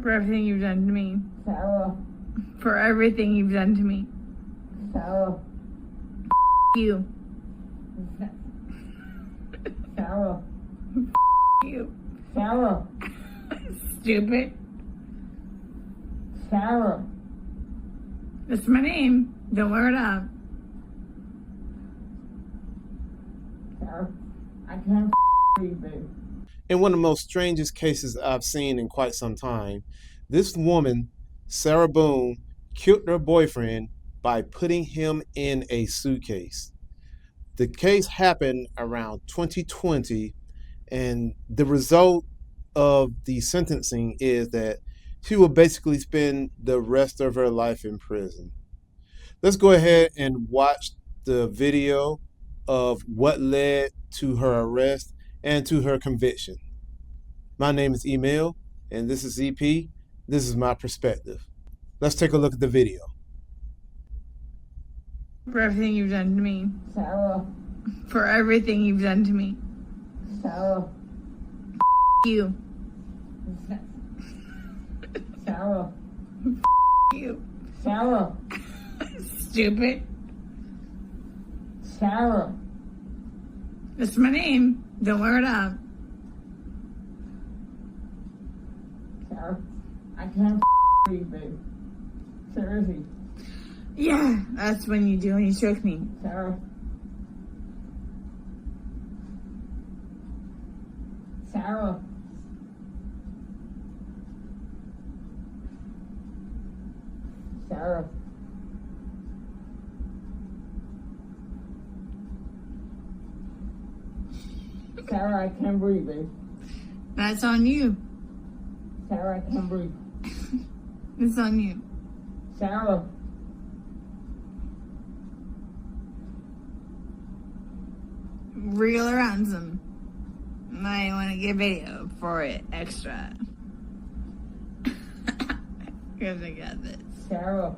For everything you've done to me. Sarah. For everything you've done to me. Sarah. You. Sarah. You. Sarah. Stupid. Sarah. That's my name. Don't wear it up. Sarah. I can't breathe, babe. In one of the most strangest cases I've seen in quite some time, this woman, Sarah Boone, killed her boyfriend by putting him in a suitcase. The case happened around 2020, and the result of the sentencing is that she will basically spend the rest of her life in prison. Let's go ahead and watch the video of what led to her arrest and to her conviction. My name is Emil, and this is EP. This is my perspective. Let's take a look at the video. For everything you've done to me. Sarah. For everything you've done to me. Sarah. You. Sarah. You. Sarah. Stupid. Sarah. That's my name. Don't wear it up. Sarah. I can't breathe, babe. Seriously. Yeah, that's when you do when you choke me. Sarah. Sarah. Sarah. Sarah, I can't breathe, babe. That's on you. Sarah, I can't breathe. It's on you. Sarah. Real or ransom. I want to get video for it extra. Because I got this. Sarah.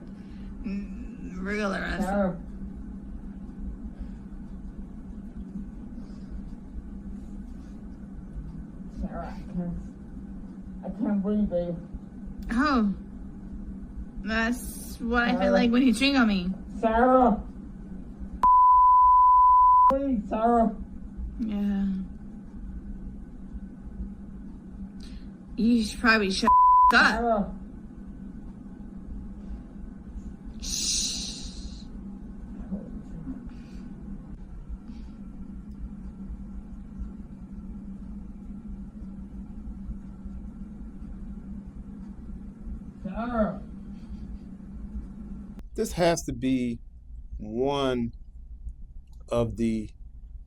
Real or ransom. Sarah. Sarah, I can't breathe, babe. Oh. That's what I feel like when you chewing on me. Sarah. Breathe, Sarah. Yeah. You should probably shut up. Sarah. Shh. Sarah. This has to be one of the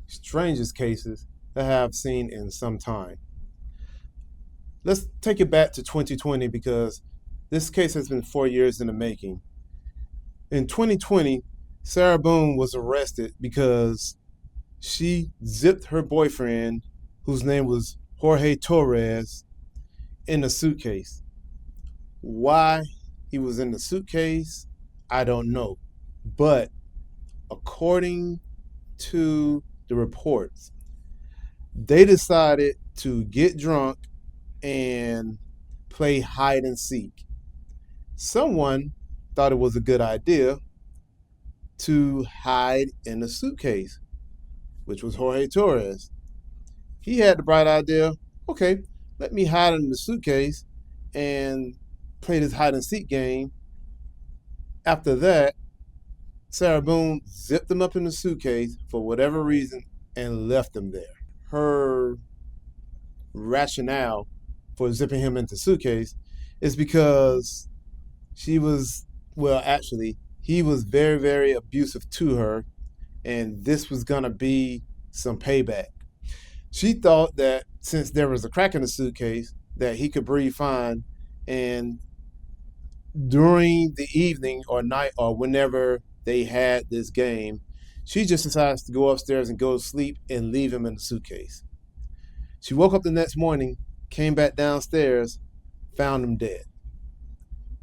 strangest cases that I have seen in some time. Let's take it back to 2020 because this case has been 4 years in the making. In 2020, Sarah Boone was arrested because she zipped her boyfriend, whose name was Jorge Torres, in a suitcase. Why he was in the suitcase, I don't know. But according to the reports, they decided to get drunk and play hide and seek. Someone thought it was a good idea to hide in a suitcase, which was Jorge Torres. He had the bright idea, okay, let me hide in the suitcase and play this hide and seek game. After that, Sarah Boone zipped him up in the suitcase for whatever reason and left him there. Her rationale for zipping him into the suitcase is because he was very, very abusive to her, and this was gonna be some payback. She thought that since there was a crack in the suitcase that he could breathe fine, and during the evening or night or whenever they had this game, she just decides to go upstairs and go to sleep and leave him in the suitcase. She woke up the next morning, came back downstairs, found him dead.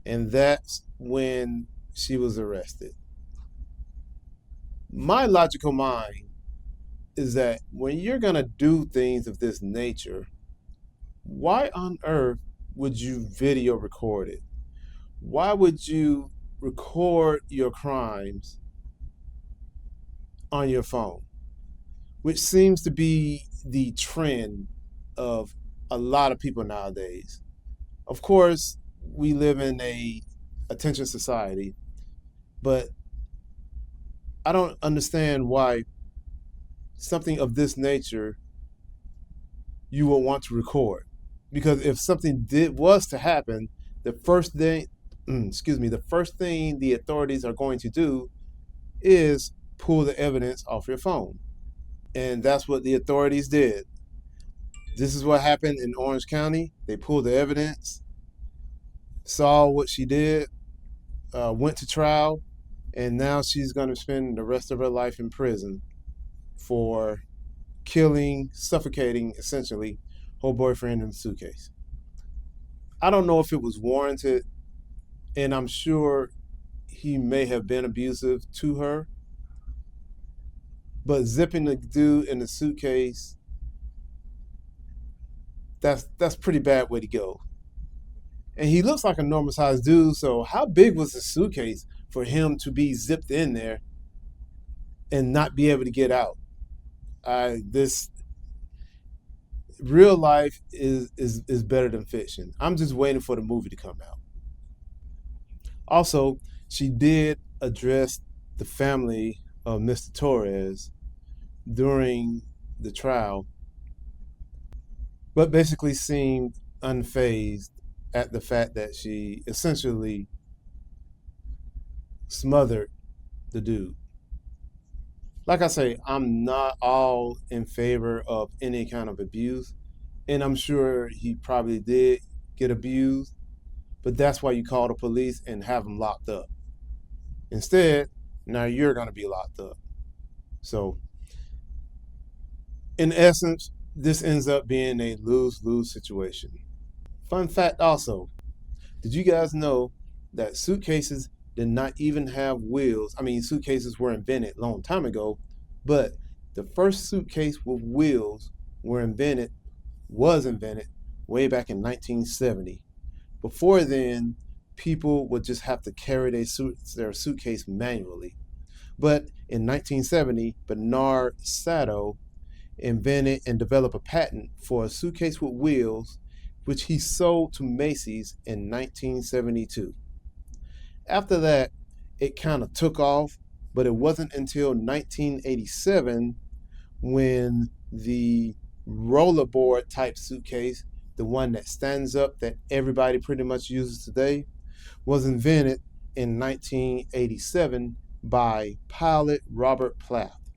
And that's when she was arrested. My logical mind is that when you're going to do things of this nature, why on earth would you video record it? Why would you record your crimes on your phone? Which seems to be the trend of a lot of people nowadays. Of course, we live in a attention society, but I don't understand why something of this nature you will want to record. Because if something was to happen, the first thing the authorities are going to do is pull the evidence off your phone. And that's what the authorities did. This is what happened in Orange County. They pulled the evidence, saw what she did, went to trial, and now she's going to spend the rest of her life in prison for killing, suffocating, essentially, her boyfriend in the suitcase. I don't know if it was warranted, and I'm sure he may have been abusive to her, but zipping the dude in the suitcase, that's pretty bad way to go. And he looks like a normal sized dude, so how big was the suitcase for him to be zipped in there and not be able to get out? This real life is better than fiction. I'm just waiting for the movie to come out. Also, she did address the family of Mr. Torres during the trial, but basically seemed unfazed at the fact that she essentially smothered the dude. Like I say, I'm not all in favor of any kind of abuse, and I'm sure he probably did get abused, but that's why you call the police and have him locked up. Instead, now you're going to be locked up. So, in essence, this ends up being a lose-lose situation. Fun fact also, did you guys know that suitcases did not even have wheels? I mean, suitcases were invented a long time ago, but the first suitcase with wheels was invented way back in 1970. Before then, people would just have to carry their suitcase manually. But in 1970, Bernard Sato invented and developed a patent for a suitcase with wheels, which he sold to Macy's in 1972. After that, it kind of took off, but it wasn't until 1987 when the rollerboard type suitcase, the one that stands up that everybody pretty much uses today, was invented in 1987 by pilot Robert Plath.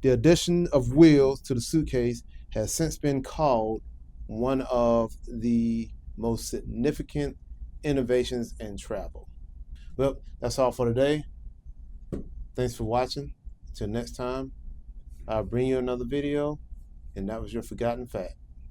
The addition of wheels to the suitcase has since been called one of the most significant innovations in travel. Well, that's all for today. Thanks for watching. Until next time, I'll bring you another video, and that was your Forgotten Fact.